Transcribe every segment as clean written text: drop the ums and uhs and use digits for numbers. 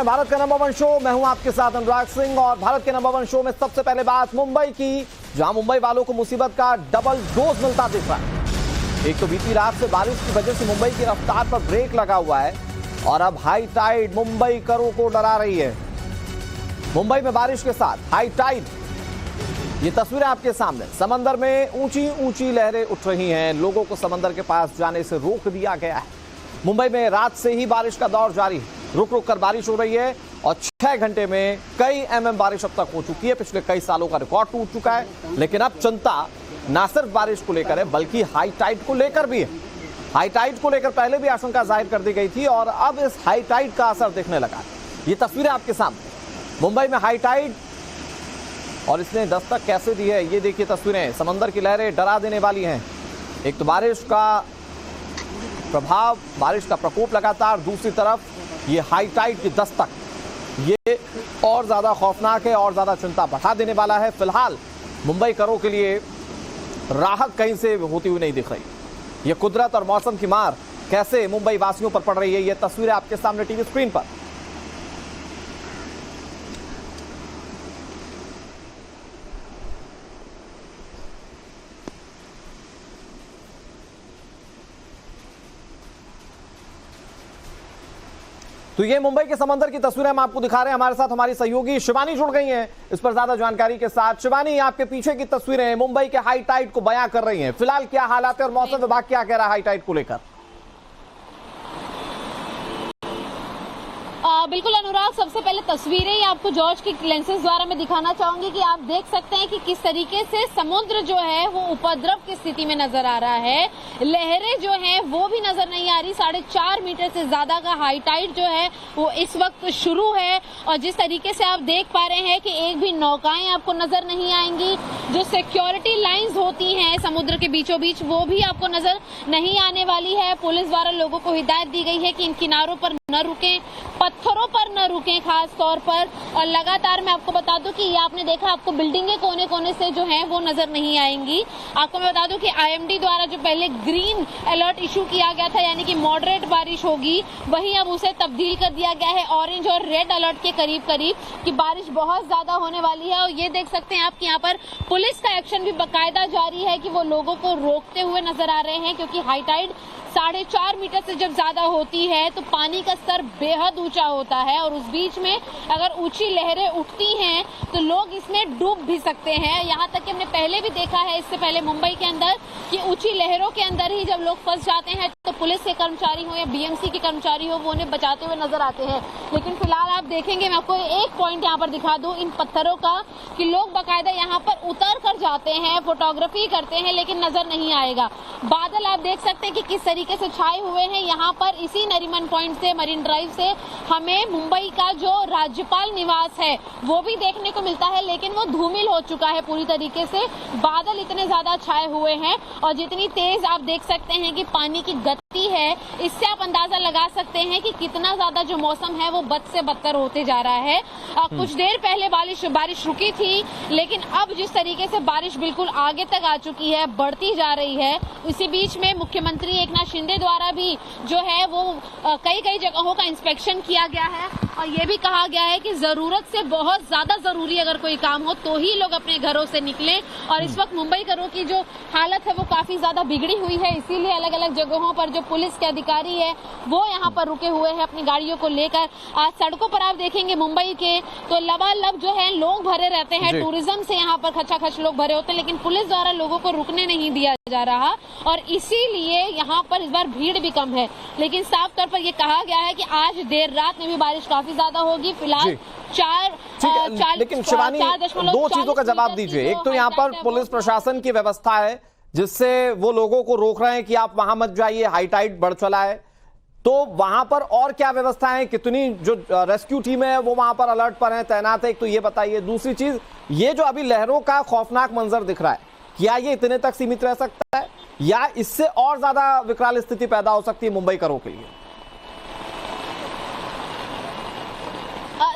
है भारत का number one show. मैं हूं आपके साथ अनुराग सिंह और भारत के नंबर वन शो में सबसे पहले बात मुंबई की, जहां मुंबई वालों को मुसीबत का डबल डोज मिलता दिख रहा है। एक तो बीती रात से बारिश की वजह से मुंबई की रफ्तार पर ब्रेक लगा हुआ है और अब हाई टाइड मुंबई करों को डरा रही है। मुंबई में बारिश के साथ हाई टाइड, ये तस्वीरें आपके सामने। समंदर में ऊंची ऊंची लहरें उठ रही हैं, लोगों को समंदर के पास जाने से रोक दिया गया है। मुंबई में रात से ही बारिश का दौर जारी है, रुक रुक कर बारिश हो रही है और 6 घंटे में कई एमएम बारिश अब तक हो चुकी है। पिछले कई सालों का रिकॉर्ड टूट चुका है, लेकिन अब चिंता ना सिर्फ बारिश को लेकर है बल्कि हाई टाइड को लेकर भी है। हाई टाइड को लेकर पहले भी आशंका जाहिर कर दी गई थी और अब इस हाई टाइड का असर दिखने लगा। ये तस्वीरें आपके सामने, मुंबई में हाई टाइड और इसने दस्तक कैसे दी है ये देखिए तस्वीरें। समंदर की लहरें डरा देने वाली हैं। एक तो बारिश का प्रभाव, बारिश का प्रकोप लगातार, दूसरी तरफ ये हाई टाइड की दस्तक, ये और ज्यादा खौफनाक है और ज्यादा चिंता बढ़ा देने वाला है। फिलहाल मुंबई करों के लिए राहत कहीं से होती हुई नहीं दिख रही। ये कुदरत और मौसम की मार कैसे मुंबई वासियों पर पड़ रही है, ये तस्वीरें आपके सामने टीवी स्क्रीन पर। तो ये मुंबई के समंदर की तस्वीरें हम आपको दिखा रहे हैं। हमारे साथ हमारी सहयोगी शिवानी जुड़ गई हैं इस पर ज्यादा जानकारी के साथ। शिवानी, आपके पीछे की तस्वीरें मुंबई के हाई टाइड को बयां कर रही हैं। फिलहाल क्या हालात है और मौसम विभाग क्या कह रहा है हाई टाइड को लेकर? बिल्कुल अनुराग, सबसे पहले तस्वीरें ही आपको जॉर्ज की लेंसेज द्वारा मैं दिखाना चाहूंगी कि आप देख सकते हैं कि किस तरीके से समुद्र जो है वो उपद्रव की स्थिति में नजर आ रहा है। लहरें जो हैं वो भी नजर नहीं आ रही। 4.5 मीटर से ज्यादा का हाई टाइड जो है वो इस वक्त शुरू है और जिस तरीके से आप देख पा रहे हैं कि एक भी नौकाएं आपको नजर नहीं आएंगी। जो सिक्योरिटी लाइन्स होती हैं समुद्र के बीचों बीच वो भी आपको नजर नहीं आने वाली है। पुलिस द्वारा लोगों को हिदायत दी गई है कि इन किनारों पर न रुकें, पत्थरों पर न रुकें खास तौर पर। और लगातार मैं आपको बता दूं कि ये आपने देखा, आपको बिल्डिंगें कोने कोने से जो हैं वो नजर नहीं आएंगी। आपको मैं बता दूं कि आईएमडी द्वारा जो पहले ग्रीन अलर्ट इशू किया गया था, यानी कि मॉडरेट बारिश होगी, वहीं अब उसे तब्दील कर दिया गया है ऑरेंज और रेड अलर्ट के करीब करीब कि बारिश बहुत ज्यादा होने वाली है। और ये देख सकते हैं आप कि यहाँ पर पुलिस का एक्शन भी बाकायदा जारी है कि वो लोगों को रोकते हुए नजर आ रहे हैं, क्योंकि हाई टाइड 4.5 मीटर से जब ज्यादा होती है तो पानी का स्तर बेहद ऊंचा होता है और उस बीच में अगर ऊंची लहरें उठती हैं तो लोग इसमें डूब भी सकते हैं। यहाँ तक कि हमने पहले भी देखा है इससे पहले मुंबई के अंदर कि ऊंची लहरों के अंदर ही जब लोग फंस जाते हैं तो पुलिस के कर्मचारी हो या बीएमसी के कर्मचारी हो वो उन्हें बचाते हुए नजर आते हैं। लेकिन फिलहाल आप देखेंगे, मैं आपको एक पॉइंट यहाँ पर दिखा दूं इन पत्थरों का, कि लोग बाकायदा यहाँ पर उतर कर जाते हैं, फोटोग्राफी करते हैं, लेकिन नजर नहीं आएगा। बादल आप देख सकते हैं कि किस तरीके से छाए हुए हैं। यहाँ पर इसी नरीमन पॉइंट से, मरीन ड्राइव से हमें मुंबई का जो राज्यपाल निवास है वो भी देखने को मिलता है, लेकिन वो धूमिल हो चुका है पूरी तरीके से। बादल इतने ज्यादा छाए हुए हैं और जितनी तेज आप देख सकते हैं कि पानी की गति है, इससे आप अंदाजा लगा सकते हैं कि कितना ज्यादा जो मौसम है वो बद से बदतर होते जा रहा है। कुछ देर पहले बारिश रुकी थी, लेकिन अब जिस तरीके से बारिश बिल्कुल आगे तक आ चुकी है, बढ़ती जा रही है। इसी बीच में मुख्यमंत्री एकनाथ शिंदे द्वारा भी जो है वो कई जगहों का इंस्पेक्शन किया गया है और ये भी कहा गया है कि जरूरत से बहुत ज्यादा जरूरी अगर कोई काम हो तो ही लोग अपने घरों से निकलें। और इस वक्त मुंबई करों की जो हालत है वो काफी ज्यादा बिगड़ी हुई है, इसीलिए अलग अलग जगहों पर जो पुलिस के अधिकारी है वो यहाँ पर रुके हुए हैं अपनी गाड़ियों को लेकर। आज सड़कों पर आप देखेंगे मुंबई के तो लबालब जो है लोग भरे रहते हैं, टूरिज्म से यहाँ पर खचाखच लोग भरे होते हैं, लेकिन पुलिस द्वारा लोगों को रुकने नहीं दिया जा रहा और इसीलिए यहाँ पर इस बार भीड़ भी कम है। लेकिन साफ तौर पर यह कहा गया है कि आज देर रात में भी बारिश काफी ज्यादा होगी। फिलहाल लेकिन शिवानी, 2 चीजों का जवाब दीजिए। एक तो यहाँ पर पुलिस प्रशासन की व्यवस्था है जिससे वो लोगों को रोक रहे हैं कि आप वहां मत जाइए, हाई टाइड बढ़ चला है, तो वहां पर और क्या व्यवस्था है? कितनी जो रेस्क्यू टीम है वो वहां पर अलर्ट पर है, तैनात है? एक तो ये बताइए। दूसरी चीज, ये जो अभी लहरों का खौफनाक मंजर दिख रहा है, क्या ये इतने तक सीमित रह सकता है या इससे और ज्यादा विकराल स्थिति पैदा हो सकती है मुंबई करों के लिए?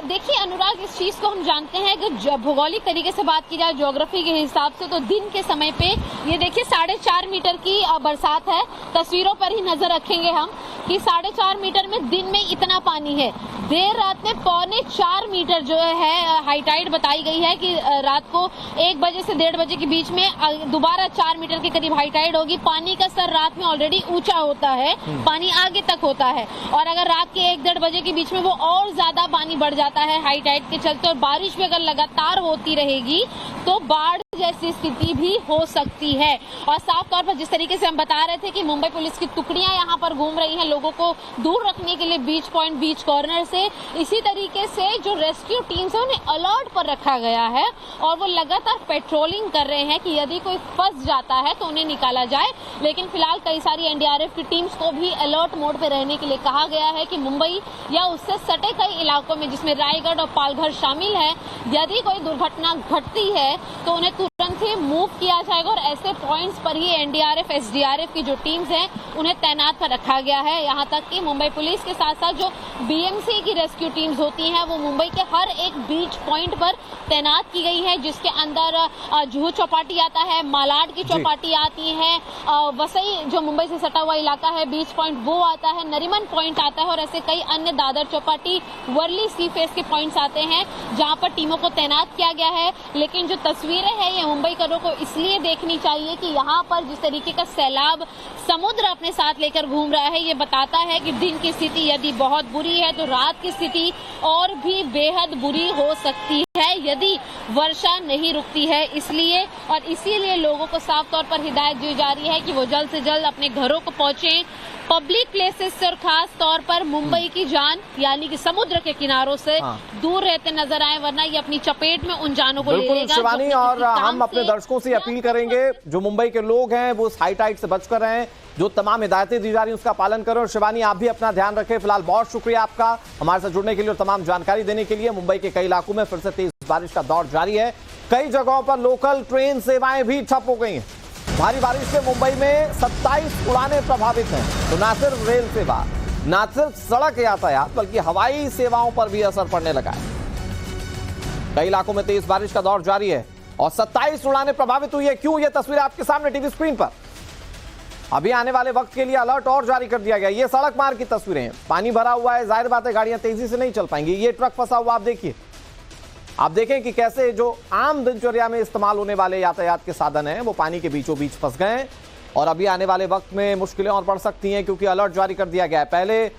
देखिए अनुराग, इस चीज को हम जानते हैं कि भौगोलिक तरीके से बात की जाए, ज्योग्राफी के हिसाब से, तो दिन के समय पे ये देखिए 4.5 मीटर की बरसात है। तस्वीरों पर ही नजर रखेंगे हम कि 4.5 मीटर में दिन में इतना पानी है। देर रात में 3.25 मीटर जो है हाई टाइड बताई गई है कि रात को 1 बजे से 1:30 बजे के बीच में दोबारा 4 मीटर के करीब हाई टाइड होगी। पानी का स्तर रात में ऑलरेडी ऊंचा होता है, पानी आगे तक होता है, और अगर रात के 1-1:30 बजे के बीच में वो और ज्यादा पानी बढ़ जाता है हाई टाइड के चलते, और बारिश भी अगर लगातार होती रहेगी तो बाढ़ जैसी स्थिति भी हो सकती है। और साफ तौर पर जिस तरीके से हम बता रहे थे कि मुंबई पुलिस की टुकड़ियां यहाँ पर घूम रही हैं लोगों को दूर रखने के लिए बीच पॉइंट, बीच कॉर्नर से, इसी तरीके से जो रेस्क्यू टीम्स है उन्हें अलर्ट पर रखा गया है और वो लगातार पेट्रोलिंग कर रहे हैं कि यदि कोई फंस जाता है तो उन्हें निकाला जाए। लेकिन फिलहाल कई सारी एनडीआरएफ की टीम्स को भी अलर्ट मोड पे रहने के लिए कहा गया है कि मुंबई या उससे सटे कई इलाकों में, जिसमें रायगढ़ और पालघर शामिल है, यदि कोई दुर्घटना घटती है तो उन्हें तुरंत ही मूव किया जाएगा और ऐसे पॉइंट्स पर ही एनडीआरएफ, एसडीआरएफ की जो टीम्स हैं उन्हें तैनात पर रखा गया है। यहाँ तक कि मुंबई पुलिस के साथ साथ जो बीएमसी की रेस्क्यू टीम्स होती हैं वो मुंबई के हर एक बीच पॉइंट पर तैनात की गई है, जिसके अंदर जुहू चौपाटी आता है, मालाड की चौपाटी आती है, वसई जो मुंबई से सटा हुआ इलाका है बीच पॉइंट वो आता है, नरीमन पॉइंट आता है, और ऐसे कई अन्य दादर चौपाटी, वर्ली सी फेस के पॉइंट्स आते हैं जहाँ पर टीमों को तैनात किया गया है। लेकिन जो तस्वीरें हैं ये मुंबईकरों को इसलिए देखनी चाहिए कि यहाँ पर जिस तरीके का सैलाब समुद्र अपने साथ लेकर घूम रहा है, ये बताता है कि दिन की स्थिति यदि बहुत बुरी है तो रात की स्थिति और भी बेहद बुरी हो सकती है यदि वर्षा नहीं रुकती है। इसलिए और इसीलिए लोगों को साफ तौर पर हिदायत दी जा रही है कि वो जल्द से जल्द अपने घरों को पहुंचे, पब्लिक प्लेसेस से और खास तौर पर मुंबई की जान यानी कि समुद्र के किनारों से दूर रहते नजर आए, वरना ये अपनी चपेट में उन जानों को ले लेगा। शिवानी, और हम अपने दर्शकों से अपील करेंगे जो मुंबई के लोग हैं वो हाई टाइड से बचकर रहें, जो तमाम हिदायतें दी जा रही हैं उसका पालन करें। और शिवानी, आप भी अपना ध्यान रखें। फिलहाल बहुत शुक्रिया आपका हमारे साथ जुड़ने के लिए और तमाम जानकारी देने के लिए। मुंबई के कई इलाकों में फिर से तेज बारिश का दौर जारी है, कई जगहों पर लोकल ट्रेन सेवाएं भी ठप हो गई हैं। भारी बारिश से मुंबई में 27 उड़ानें प्रभावित हैं। तो न सिर्फ रेल सेवा, न सिर्फ सड़क यातायात, बल्कि हवाई सेवाओं पर भी असर पड़ने लगा है। कई इलाकों में तेज बारिश का दौर जारी है और 27 उड़ानें प्रभावित हुई है। क्यों? ये तस्वीर आपके सामने टीवी स्क्रीन पर। अभी आने वाले वक्त के लिए अलर्ट और जारी कर दिया गया। ये सड़क मार्ग की तस्वीरें हैं, पानी भरा हुआ है, जाहिर बात है गाड़ियां तेजी से नहीं चल पाएंगी। ये ट्रक फंसा हुआ आप देखिए, आप देखें कि कैसे जो आम दिनचर्या में इस्तेमाल होने वाले यातायात के साधन हैं वो पानी के बीचों बीच फंस गए हैं और अभी आने वाले वक्त में मुश्किलें और बढ़ सकती हैं क्योंकि अलर्ट जारी कर दिया गया है। पहले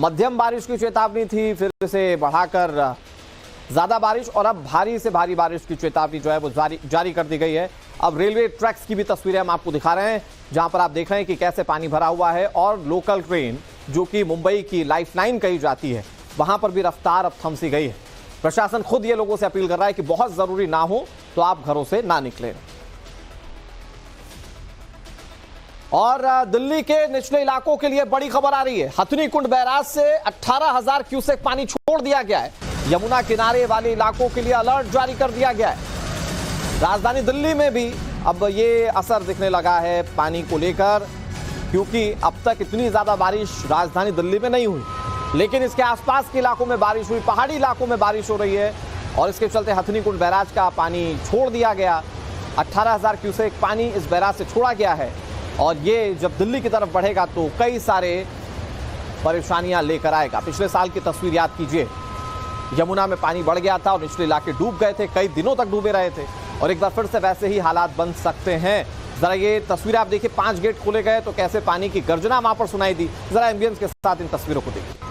मध्यम बारिश की चेतावनी थी, फिर इसे बढ़ाकर ज्यादा बारिश और अब भारी से भारी बारिश की चेतावनी जो है वो जारी कर दी गई है। अब रेलवे ट्रैक्स की भी तस्वीरें हम आपको दिखा रहे हैं जहां पर आप देख रहे हैं कि कैसे पानी भरा हुआ है और लोकल ट्रेन जो कि मुंबई की लाइफलाइन कही जाती है वहां पर भी रफ्तार अब थम सी गई है। प्रशासन खुद ये लोगों से अपील कर रहा है कि बहुत जरूरी ना हो तो आप घरों से ना निकलें। और दिल्ली के निचले इलाकों के लिए बड़ी खबर आ रही है। हथनी कुंड बैराज से 18,000 क्यूसेक पानी छोड़ दिया गया है। यमुना किनारे वाले इलाकों के लिए अलर्ट जारी कर दिया गया है। राजधानी दिल्ली में भी अब ये असर दिखने लगा है पानी को लेकर, क्योंकि अब तक इतनी ज्यादा बारिश राजधानी दिल्ली में नहीं हुई, लेकिन इसके आसपास के इलाकों में बारिश हुई, पहाड़ी इलाकों में बारिश हो रही है और इसके चलते हथनी कुंड बैराज का पानी छोड़ दिया गया। 18,000 क्यूसेक पानी इस बैराज से छोड़ा गया है और ये जब दिल्ली की तरफ बढ़ेगा तो कई सारे परेशानियां लेकर आएगा। पिछले साल की तस्वीर याद कीजिए, यमुना में पानी बढ़ गया था और निचले इलाके डूब गए थे, कई दिनों तक डूबे रहे थे और एक बार फिर से वैसे ही हालात बन सकते हैं। जरा ये तस्वीर आप देखिए, 5 गेट खोले गए तो कैसे पानी की गर्जना वहां पर सुनाई दी। जरा एम्बियंस के साथ इन तस्वीरों को देखिए।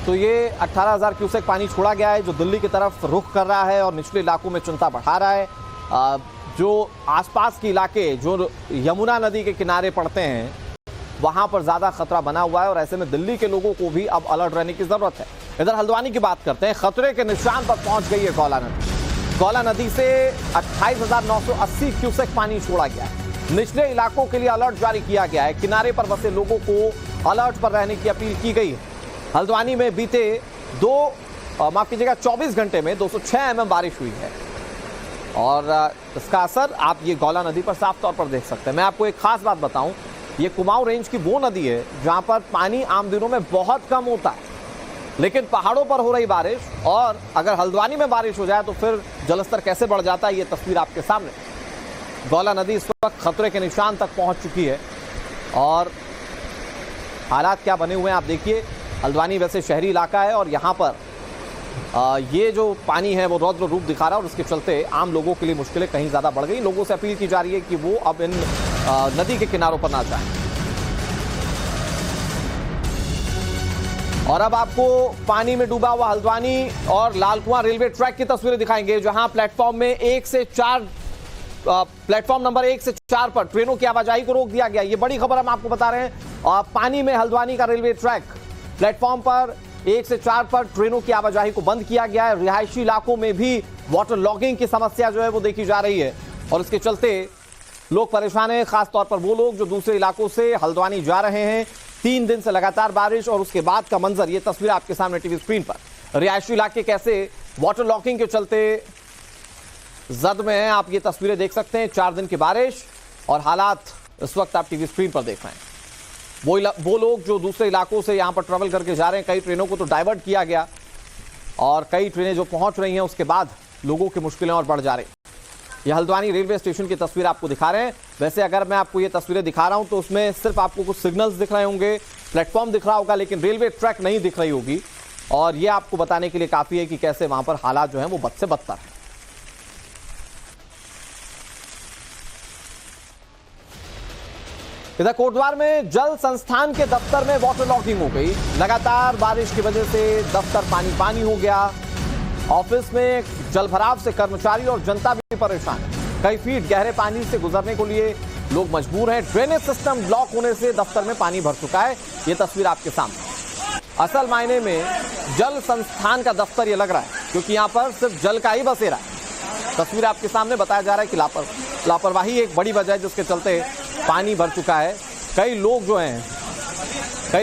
तो ये 18,000 क्यूसेक पानी छोड़ा गया है जो दिल्ली की तरफ रुख कर रहा है और निचले इलाकों में चिंता बढ़ा रहा है। जो आसपास के इलाके जो यमुना नदी के किनारे पड़ते हैं वहां पर ज्यादा खतरा बना हुआ है और ऐसे में दिल्ली के लोगों को भी अब अलर्ट रहने की जरूरत है। इधर हल्द्वानी की बात करते हैं। खतरे के निशान पर पहुंच गई है गौला नदी। गौला नदी से 28,980 क्यूसेक पानी छोड़ा गया है। निचले इलाकों के लिए अलर्ट जारी किया गया है। किनारे पर बसे लोगों को अलर्ट पर रहने की अपील की गई है। हल्द्वानी में बीते माफ कीजिएगा 24 घंटे में 206 mm बारिश हुई है और इसका असर आप ये गौला नदी पर साफ तौर पर देख सकते हैं। मैं आपको एक खास बात बताऊं, ये कुमाऊं रेंज की वो नदी है जहां पर पानी आम दिनों में बहुत कम होता है, लेकिन पहाड़ों पर हो रही बारिश और अगर हल्द्वानी में बारिश हो जाए तो फिर जलस्तर कैसे बढ़ जाता है, ये तस्वीर आपके सामने। गौला नदी इस वक्त खतरे के निशान तक पहुंच चुकी है और हालात क्या बने हुए हैं आप देखिए। हल्द्वानी वैसे शहरी इलाका है और यहाँ पर ये जो पानी है वो रौद्र रूप दिखा रहा है और उसके चलते आम लोगों के लिए मुश्किलें कहीं ज़्यादा बढ़ गई। लोगों से अपील की जा रही है कि वो अब इन नदी के किनारों पर ना जाएं। और अब आपको पानी में डूबा हुआ हल्द्वानी और लालकुआं रेलवे ट्रैक की तस्वीरें दिखाएंगे, जहां प्लेटफॉर्म में 1 से 4 प्लेटफॉर्म नंबर 1 से 4 पर ट्रेनों की आवाजाही को रोक दिया गया। ये बड़ी खबर हम आपको बता रहे हैं। और पानी में हल्द्वानी का रेलवे ट्रैक प्लेटफॉर्म पर 1 से 4 पर ट्रेनों की आवाजाही को बंद किया गया है। रिहायशी इलाकों में भी वाटर लॉगिंग की समस्या जो है वो देखी जा रही है और इसके चलते लोग परेशान हैं, खासतौर पर वो लोग जो दूसरे इलाकों से हल्द्वानी जा रहे हैं। 3 दिन से लगातार बारिश और उसके बाद का मंजर, ये तस्वीर आपके सामने टीवी स्क्रीन पर। रिहायशी इलाके कैसे वाटर लॉकिंग के चलते जद में हैं, आप ये तस्वीरें देख सकते हैं। 4 दिन की बारिश और हालात इस वक्त आप टीवी स्क्रीन पर देख रहे हैं। वो लोग जो दूसरे इलाकों से यहां पर ट्रेवल करके जा रहे हैं, कई ट्रेनों को तो डाइवर्ट किया गया और कई ट्रेनें जो पहुंच रही हैं उसके बाद लोगों की मुश्किलें और बढ़ जा रही। ये हल्द्वानी रेलवे स्टेशन की तस्वीर आपको दिखा रहे हैं। वैसे अगर मैं आपको ये तस्वीरें दिखा रहा हूं तो उसमें सिर्फ आपको कुछ सिग्नल्स दिख रहे होंगे, प्लेटफॉर्म दिख रहा होगा, लेकिन रेलवे ट्रैक नहीं दिख रही होगी और ये आपको बताने के लिए काफी है कि कैसे वहां पर हालात जो है वो बद से बदतर है। इधर कोटद्वार में जल संस्थान के दफ्तर में वाटर लॉकिंग हो गई। लगातार बारिश की वजह से दफ्तर पानी पानी हो गया। ऑफिस में जलभराव से कर्मचारी और जनता भी परेशान है। कई फीट गहरे पानी से गुजरने के लिए लोग मजबूर हैं। ड्रेनेज सिस्टम ब्लॉक होने से दफ्तर में पानी भर चुका है। ये तस्वीर आपके सामने। असल मायने में जल संस्थान का दफ्तर ये लग रहा है क्योंकि यहाँ पर सिर्फ जल का ही बसेरा है। तस्वीर आपके सामने बताया जा रहा है कि लापरवाही एक बड़ी वजह है जिसके चलते पानी भर चुका है। कई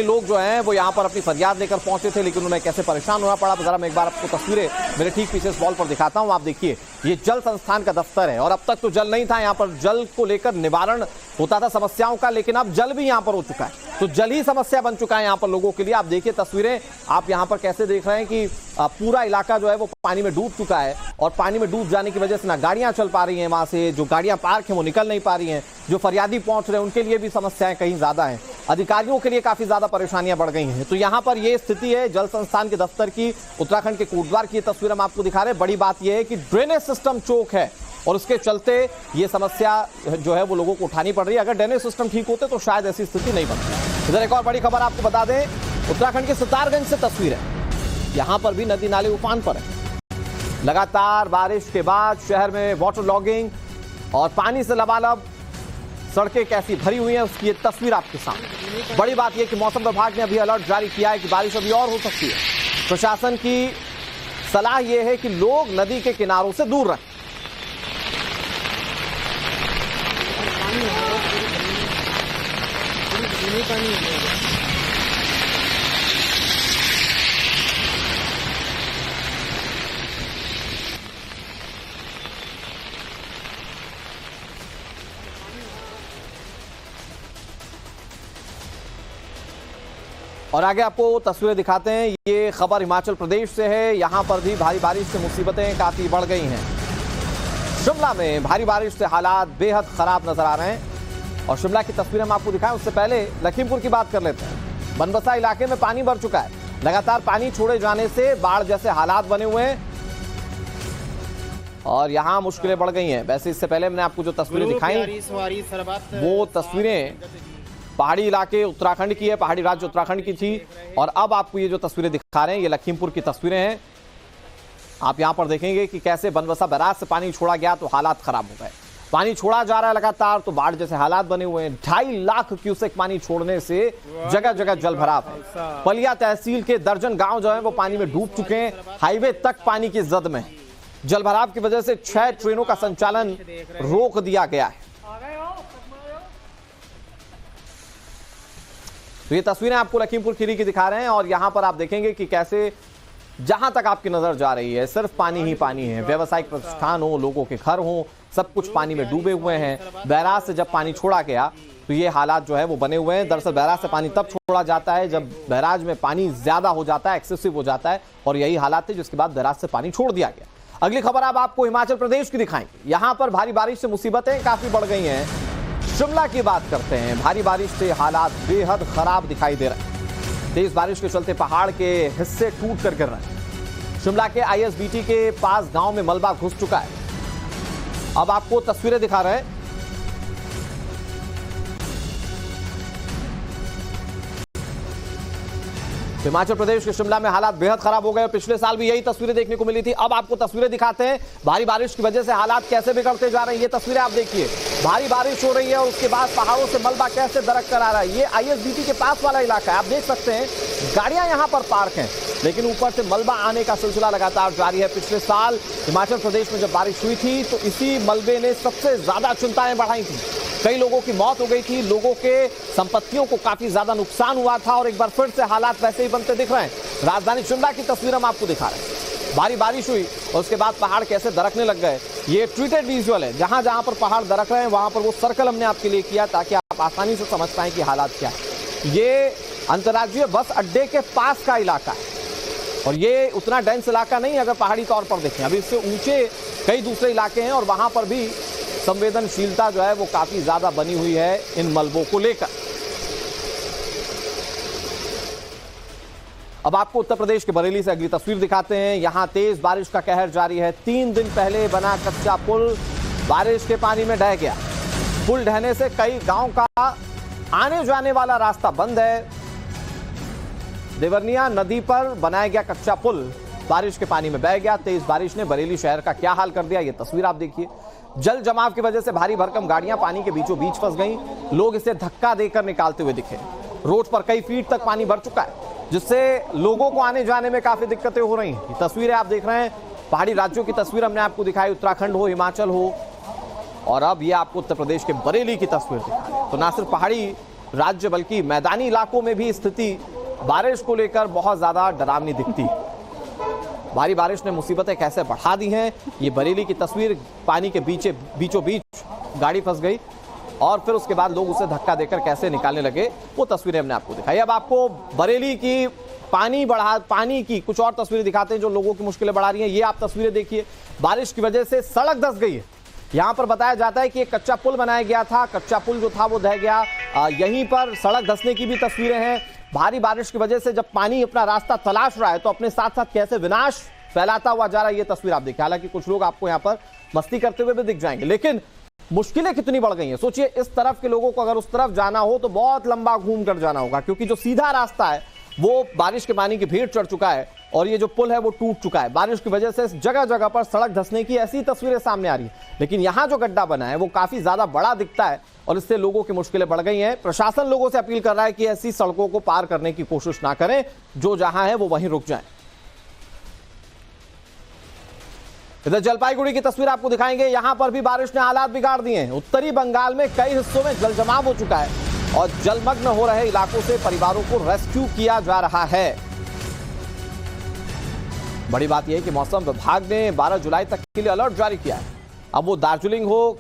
लोग जो हैं वो यहाँ पर अपनी फरियाद लेकर पहुंचे थे, लेकिन उन्हें कैसे परेशान होना पड़ा। जरा मैं एक बार आपको तस्वीरें मेरे ठीक पीछे इस वॉल पर दिखाता हूँ। आप देखिए, ये जल संस्थान का दफ्तर है और अब तक तो जल नहीं था। यहाँ पर जल को लेकर निवारण होता था समस्याओं का, लेकिन अब जल भी यहाँ पर हो चुका है, तो जल ही समस्या बन चुका है यहाँ पर लोगों के लिए। आप देखिए तस्वीरें, आप यहाँ पर कैसे देख रहे हैं कि पूरा इलाका जो है वो पानी में डूब चुका है और पानी में डूब जाने की वजह से ना गाड़ियां चल पा रही हैं, वहां से जो गाड़ियां पार्क हैं वो निकल नहीं पा रही हैं। जो फरियादी पहुंच रहे हैं उनके लिए भी समस्याएं कहीं ज्यादा हैं, अधिकारियों के लिए काफी ज्यादा परेशानियां बढ़ गई हैं। तो यहाँ पर ये स्थिति है जल संस्थान के दफ्तर की। उत्तराखंड के कोटद्वार की तस्वीर हम आपको दिखा रहे हैं। बड़ी बात यह है कि ड्रेनेज सिस्टम चोक है और उसके चलते ये समस्या जो है वो लोगों को उठानी पड़ रही है। अगर ड्रेनेज सिस्टम ठीक होते तो शायद ऐसी स्थिति नहीं बनती। इधर एक और बड़ी खबर आपको बता दें, उत्तराखंड के सितारगंज से तस्वीर है। यहां पर भी नदी नाले उफान पर है। लगातार बारिश के बाद शहर में वाटर लॉगिंग और पानी से लबालब सड़कें कैसी भरी हुई हैं उसकी ये तस्वीर आपके सामने। बड़ी बात यह कि मौसम विभाग ने अभी अलर्ट जारी किया है कि बारिश अभी और हो सकती है। प्रशासन की सलाह यह है कि लोग नदी के किनारों से दूर रहें। और आगे आपको तस्वीरें दिखाते हैं। ये खबर हिमाचल प्रदेश से है। यहां पर भी भारी बारिश से मुसीबतें काफी बढ़ गई हैं। शिमला में भारी बारिश से हालात बेहद खराब नजर आ रहे हैं और शिमला की तस्वीरें हम आपको दिखाएं उससे पहले लखीमपुर की बात कर लेते हैं। बनबसा इलाके में पानी भर चुका है। लगातार पानी छोड़े जाने से बाढ़ जैसे हालात बने हुए हैं और यहां मुश्किलें बढ़ गई हैं। वैसे इससे पहले मैंने आपको जो तस्वीरें दिखाई वो तस्वीरें पहाड़ी इलाके उत्तराखंड की है, पहाड़ी राज्य उत्तराखंड की थी और अब आपको ये जो तस्वीरें दिखा रहे हैं ये लखीमपुर की तस्वीरें हैं। आप यहां पर देखेंगे कि कैसे बनबसा बैराज से पानी छोड़ा गया तो हालात खराब हो गए। पानी छोड़ा जा रहा है लगातार तो बाढ़ जैसे हालात बने हुए हैं। 2.5 लाख क्यूसेक पानी छोड़ने से जगह जगह जल भराव है। पलिया तहसील के दर्जन गांव जो है वो पानी में डूब चुके हैं। हाईवे तक पानी की जद में। जल भराव की वजह से 6 ट्रेनों का संचालन रोक दिया गया है। तो ये तस्वीरें आपको लखीमपुर खीरी की दिखा रहे हैं और यहां पर आप देखेंगे कि कैसे जहां तक आपकी नजर जा रही है सिर्फ पानी ही पानी है। व्यावसायिक प्रतिष्ठान हो, लोगों के घर हो, सब कुछ पानी में डूबे हुए हैं। बैराज से जब पानी छोड़ा गया तो ये हालात जो है वो बने हुए हैं। दरअसल बैराज से पानी तब छोड़ा जाता है जब बैराज में पानी ज्यादा हो जाता है, एक्सेसिव हो जाता है, और यही हालात थे जिसके बाद बैराज से पानी छोड़ दिया गया। अगली खबर अब आपको हिमाचल प्रदेश की दिखाएंगे। यहां पर भारी बारिश से मुसीबतें काफी बढ़ गई हैं। शिमला की बात करते हैं। भारी बारिश से हालात बेहद खराब दिखाई दे रहे हैं। तेज बारिश के चलते पहाड़ के हिस्से टूट कर गिर रहे हैं। शिमला के आईएसबीटी के पास गांव में मलबा घुस चुका है। अब आपको तस्वीरें दिखा रहे हैं। हिमाचल प्रदेश के शिमला में हालात बेहद खराब हो गए। पिछले साल भी यही तस्वीरें देखने को मिली थी। अब आपको तस्वीरें दिखाते हैं भारी बारिश की वजह से हालात कैसे बिगड़ते जा रहे हैं। ये तस्वीरें आप देखिए, भारी बारिश हो रही है और उसके बाद पहाड़ों से मलबा कैसे दरक कर आ रहा है। ये आईएसबीटी के पास वाला इलाका है, आप देख सकते हैं गाड़ियां यहां पर पार्क हैं, लेकिन ऊपर से मलबा आने का सिलसिला लगातार जारी है। पिछले साल हिमाचल प्रदेश में जब बारिश हुई थी तो इसी मलबे ने सबसे ज्यादा चिंताएं बढ़ाई थी। कई लोगों की मौत हो गई थी, लोगों के संपत्तियों को काफी ज्यादा नुकसान हुआ था और एक बार फिर से हालात वैसे ही बनते दिख रहे हैं। राजधानी शिमला की तस्वीर हम आपको दिखा रहे हैं। भारी बारिश हुई और उसके बाद पहाड़ कैसे दरकने लग गए। ये ट्वीटेड विजुअल है। जहां जहां पर पहाड़ दरक रहे हैं वहां पर वो सर्कल हमने आपके लिए किया ताकि आप आसानी से समझ पाएं कि हालात क्या है। ये अंतर्राज्यीय बस अड्डे के पास का इलाका है और ये उतना डेंस इलाका नहीं अगर पहाड़ी तौर पर देखें। अभी इससे ऊंचे कई दूसरे इलाके हैं और वहां पर भी संवेदनशीलता जो है वो काफी ज्यादा बनी हुई है इन मलबों को लेकर। अब आपको उत्तर प्रदेश के बरेली से अगली तस्वीर दिखाते हैं। यहां तेज बारिश का कहर जारी है। 3 दिन पहले बना कच्चा पुल बारिश के पानी में ढह गया। पुल ढहने से कई गांव का आने जाने वाला रास्ता बंद है। देवरनिया नदी पर बनाया गया कच्चा पुल बारिश के पानी में बह गया। तेज बारिश ने बरेली शहर का क्या हाल कर दिया, ये तस्वीर आप देखिए। जल जमाव की वजह से भारी भरकम गाड़ियां पानी के बीचों बीच फंस गईं। लोग इसे धक्का देकर निकालते हुए दिखे। रोड पर कई फीट तक पानी भर चुका है जिससे लोगों को आने जाने में काफी दिक्कतें हो रही हैं। ये तस्वीरें आप देख रहे हैं, पहाड़ी राज्यों की तस्वीर हमने आपको दिखाई, उत्तराखंड हो, हिमाचल हो, और अब ये आपको उत्तर प्रदेश के बरेली की तस्वीर दिखाई। तो ना सिर्फ पहाड़ी राज्य बल्कि मैदानी इलाकों में भी स्थिति बारिश को लेकर बहुत ज्यादा डरावनी दिखती। भारी बारिश ने मुसीबतें कैसे बढ़ा दी हैं। ये बरेली की तस्वीर, पानी के बीचों बीच गाड़ी फंस गई और फिर उसके बाद लोग उसे धक्का देकर कैसे निकालने लगे, वो तस्वीरें हमने आपको दिखाई। अब आपको बरेली की पानी की कुछ और तस्वीरें दिखाते हैं जो लोगों की मुश्किलें बढ़ा रही हैं। ये आप तस्वीरें देखिए, बारिश की वजह से सड़क धंस गई है। यहाँ पर बताया जाता है कि एक कच्चा पुल बनाया गया था, कच्चा पुल जो था वो ढह गया। यहीं पर सड़क धंसने की भी तस्वीरें हैं। भारी बारिश की वजह से जब पानी अपना रास्ता तलाश रहा है तो अपने साथ साथ कैसे विनाश फैलाता हुआ जा रहा है, ये तस्वीर आप देखिए। हालांकि कुछ लोग आपको यहाँ पर मस्ती करते हुए भी दिख जाएंगे, लेकिन मुश्किलें कितनी बढ़ गई हैं। सोचिए, इस तरफ के लोगों को अगर उस तरफ जाना हो तो बहुत लंबा घूम कर जाना होगा, क्योंकि जो सीधा रास्ता है वो बारिश के पानी की भीड़ चढ़ चुका है और ये जो पुल है वो टूट चुका है। बारिश की वजह से जगह जगह पर सड़क धंसने की ऐसी तस्वीरें सामने आ रही है। लेकिन यहाँ जो गड्ढा बना है वो काफी ज्यादा बड़ा दिखता है और इससे लोगों की मुश्किलें बढ़ गई हैं। प्रशासन लोगों से अपील कर रहा है कि ऐसी सड़कों को पार करने की कोशिश ना करें, जो जहां है वो वहीं रुक जाएं। इधर जलपाईगुड़ी की तस्वीर आपको दिखाएंगे। यहां पर भी बारिश ने हालात बिगाड़ दिए हैं। उत्तरी बंगाल में कई हिस्सों में जलजमाव हो चुका है और जलमग्न हो रहे इलाकों से परिवारों को रेस्क्यू किया जा रहा है। बड़ी बात यह है कि मौसम विभाग ने 12 जुलाई तक के लिए अलर्ट जारी किया है। अब वो दार्जिलिंग हो,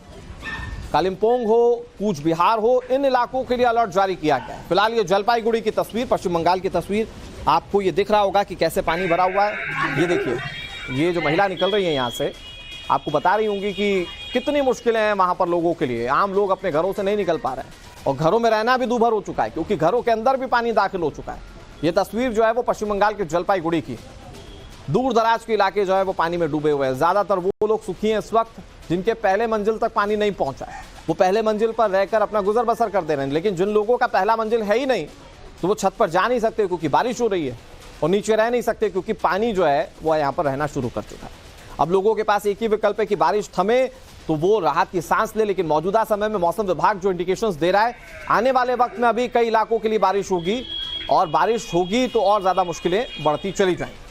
कालिम्पोंग हो, कूच बिहार हो, इन इलाकों के लिए अलर्ट जारी किया गया है। फिलहाल ये जलपाईगुड़ी की तस्वीर, पश्चिम बंगाल की तस्वीर, आपको ये दिख रहा होगा कि कैसे पानी भरा हुआ है। ये देखिए, ये जो महिला निकल रही है यहाँ से, आपको बता रही होंगी कि कितनी मुश्किलें हैं वहां पर लोगों के लिए। आम लोग अपने घरों से नहीं निकल पा रहे हैं और घरों में रहना भी दूभर हो चुका है, क्योंकि घरों के अंदर भी पानी दाखिल हो चुका है। ये तस्वीर जो है वो पश्चिम बंगाल के जलपाईगुड़ी की। दूर दराज के इलाके जो है वो पानी में डूबे हुए हैं। ज्यादातर वो लोग सुखी हैं इस वक्त जिनके पहले मंजिल तक पानी नहीं पहुंचा है। वो पहले मंजिल पर रहकर अपना गुजर बसर कर दे रहे हैं। लेकिन जिन लोगों का पहला मंजिल है ही नहीं तो वो छत पर जा नहीं सकते क्योंकि बारिश हो रही है, और नीचे रह नहीं सकते क्योंकि पानी जो है वो यहाँ पर रहना शुरू कर चुका है। अब लोगों के पास एक ही विकल्प है कि बारिश थमे तो वो राहत की सांस ले। लेकिन मौजूदा समय में मौसम विभाग जो इंडिकेशंस दे रहा है, आने वाले वक्त में अभी कई इलाकों के लिए बारिश होगी और बारिश होगी तो और ज्यादा मुश्किलें बढ़ती चली जाएंगी।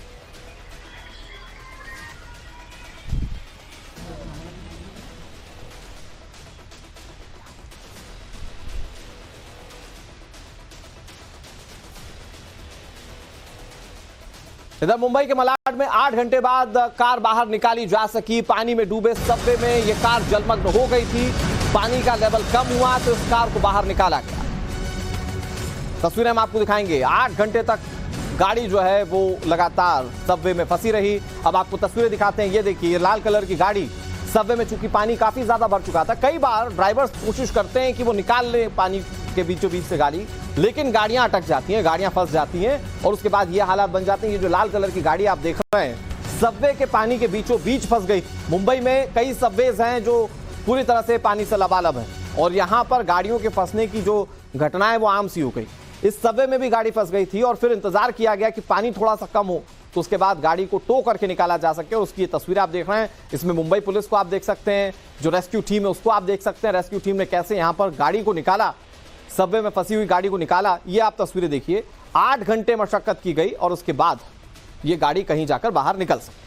इधर मुंबई के मलाड में 8 घंटे बाद कार बाहर निकाली जा सकी। पानी में डूबे सबवे में यह कार जलमग्न हो गई थी। पानी का लेवल कम हुआ तो इस कार को बाहर निकाला गया। तस्वीरें हम आपको दिखाएंगे। 8 घंटे तक गाड़ी जो है वो लगातार सबवे में फंसी रही। अब आपको तस्वीरें दिखाते हैं। ये देखिए, लाल कलर की गाड़ी सबवे में, चूंकि पानी काफी ज्यादा भर चुका था। कई बार ड्राइवर्स कोशिश करते हैं कि वो निकाल ले पानी के बीचों बीच से गाड़ी, लेकिन गाड़ियां अटक जाती हैं, गाड़ियां फंस जाती हैं और उसके बाद ये हालात बन जाते हैं। ये जो लाल कलर की गाड़ी आप देख रहे हैं, सबवे के पानी के बीचों बीच फंस गई। मुंबई में कई सबवेज हैं जो पूरी तरह से पानी से लबालब है और यहां पर गाड़ियों के फंसने की जो घटना है वो आम सी हो गई। इस सबवे में भी गाड़ी फंस गई थी और फिर इंतजार किया गया कि पानी थोड़ा सा कम हो तो उसके बाद गाड़ी को टो करके निकाला जा सके। और उसकी ये तस्वीरें आप देख रहे हैं। इसमें मुंबई पुलिस को आप देख सकते हैं, जो रेस्क्यू टीम है उसको आप देख सकते हैं। रेस्क्यू टीम ने कैसे यहां पर गाड़ी को निकाला, सबवे में फंसी हुई गाड़ी को निकाला, ये आप तस्वीरें देखिए। 8 घंटे मशक्कत की गई और उसके बाद ये गाड़ी कहीं जाकर बाहर निकल सकी।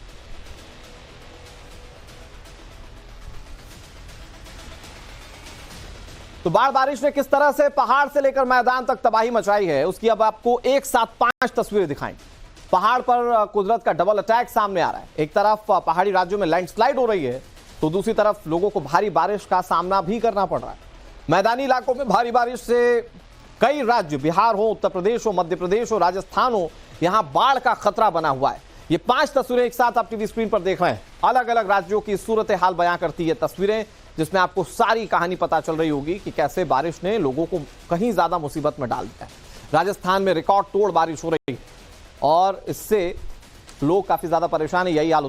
तो बारिश ने किस तरह से पहाड़ से लेकर मैदान तक तबाही मचाई है, उसकी अब आपको एक साथ 5 तस्वीरें दिखाएंगे। पहाड़ पर कुदरत का डबल अटैक सामने आ रहा है। एक तरफ पहाड़ी राज्यों में लैंडस्लाइड हो रही है तो दूसरी तरफ लोगों को भारी बारिश का सामना भी करना पड़ रहा है। मैदानी इलाकों में भारी बारिश से कई राज्य, बिहार हो, उत्तर प्रदेश हो, मध्य प्रदेश हो, राजस्थान हो, यहां बाढ़ का खतरा बना हुआ है। ये 5 तस्वीरें एक साथ आप टीवी स्क्रीन पर देख रहे हैं। अलग अलग राज्यों की सूरत हाल बयां करती है तस्वीरें, जिसमें आपको सारी कहानी पता चल रही होगी कि कैसे बारिश ने लोगों को कहीं ज्यादा मुसीबत में डाल दिया है। राजस्थान में रिकॉर्ड तोड़ बारिश हो रही है और इससे लोग काफी ज्यादा परेशान है। यही हाल